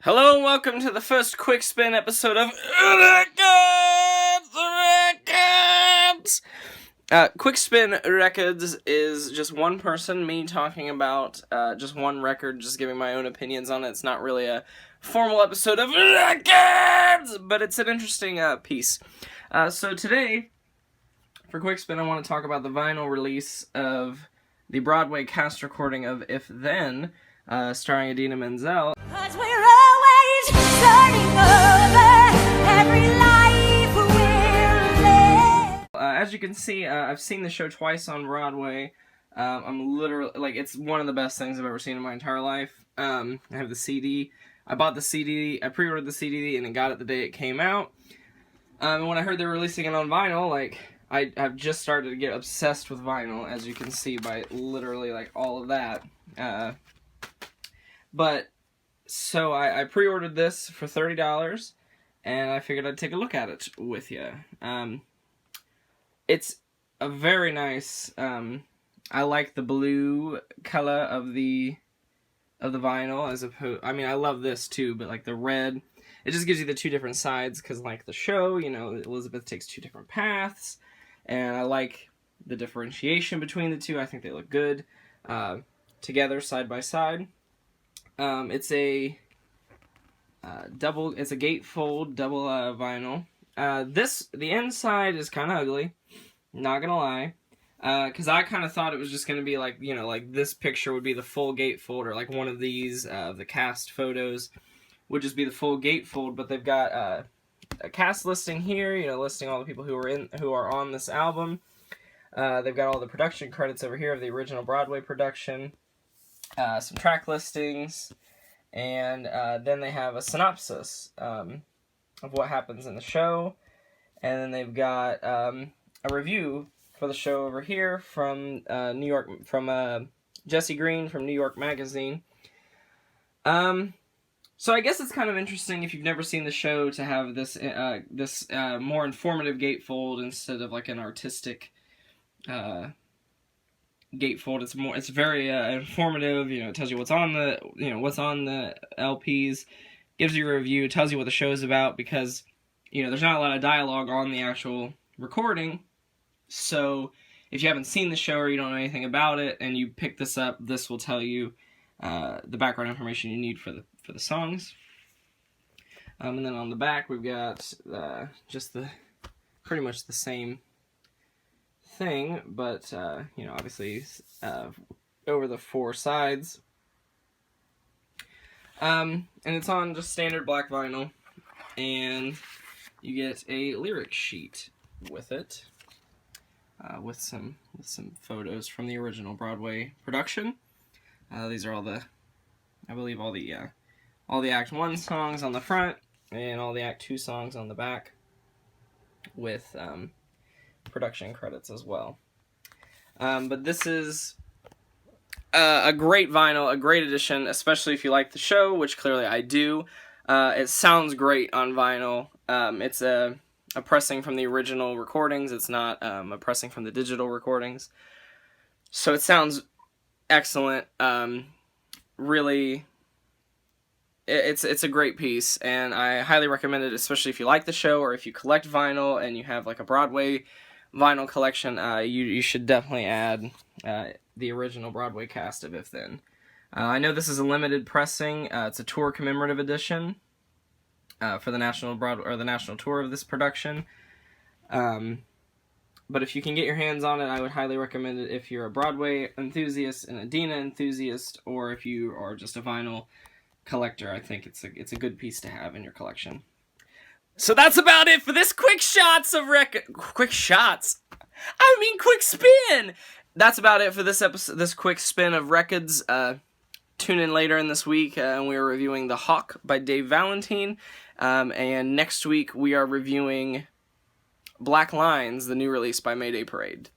Hello and welcome to the first quick spin episode of RECIDS! Quick Spin Records is just one person, me talking about just one record, just giving my own opinions on it. It's not really a formal episode of Records, but it's an interesting piece. So today, for Quick Spin, I want to talk about the vinyl release of the Broadway Cast recording of If Then, starring Idina Menzel. 'Cause we're always starting over every life we'll live. As you can see, I've seen the show twice on Broadway. I'm literally, it's one of the best things I've ever seen in my entire life. I have the CD. I bought the CD, I pre-ordered the CD, and I got it the day it came out. And when I heard they were releasing it on vinyl, I've just started to get obsessed with vinyl, as you can see by literally, all of that. So I pre-ordered this for $30, and I figured I'd take a look at it with you. It's a very nice, I like the blue color of the vinyl, as opposed, I love this too, but the red, it just gives you the two different sides, because the show, Elizabeth takes two different paths, and I like the differentiation between the two. I think they look good, together, side by side. It's a gatefold double vinyl. The inside is kind of ugly, not gonna lie, because I kind of thought it was just gonna be this picture would be the full gatefold, or one of these the cast photos would just be the full gatefold. But they've got a cast listing here, listing all the people who are on this album. They've got all the production credits over here of the original Broadway production. Some track listings, and then they have a synopsis of what happens in the show, and then they've got a review for the show over here from New York, from Jesse Green from New York Magazine. So I guess it's kind of interesting, if you've never seen the show, to have this more informative gatefold instead of an artistic gatefold. It's very informative. It tells you what's on the LPs, gives you a review, tells you what the show's about, because there's not a lot of dialogue on the actual recording. So if you haven't seen the show or you don't know anything about it and you pick this up, this will tell you the background information you need for the songs. And then on the back we've got just pretty much the same thing, but obviously over the four sides, and it's on just standard black vinyl, and you get a lyric sheet with it, with some photos from the original Broadway production. These are all the Act 1 songs on the front, and all the Act 2 songs on the back, with production credits as well. But this is a great vinyl, a great addition, especially if you like the show, which clearly I do. It sounds great on vinyl. It's a pressing from the original recordings. It's not a pressing from the digital recordings. So it sounds excellent. Really, it's a great piece, and I highly recommend it, especially if you like the show, or if you collect vinyl and you have a Broadway vinyl collection. You should definitely add the original Broadway cast of If Then. I know this is a limited pressing. It's a tour commemorative edition for the national tour of this production. But if you can get your hands on it, I would highly recommend it if you're a Broadway enthusiast, an Idina enthusiast, or if you are just a vinyl collector. I think it's a good piece to have in your collection. So that's about it for this quick spin! That's about it for this episode, this quick spin of Records. Tune in later in this week, and we are reviewing The Hawk by Dave Valentine. And next week we are reviewing Black Lines, the new release by Mayday Parade.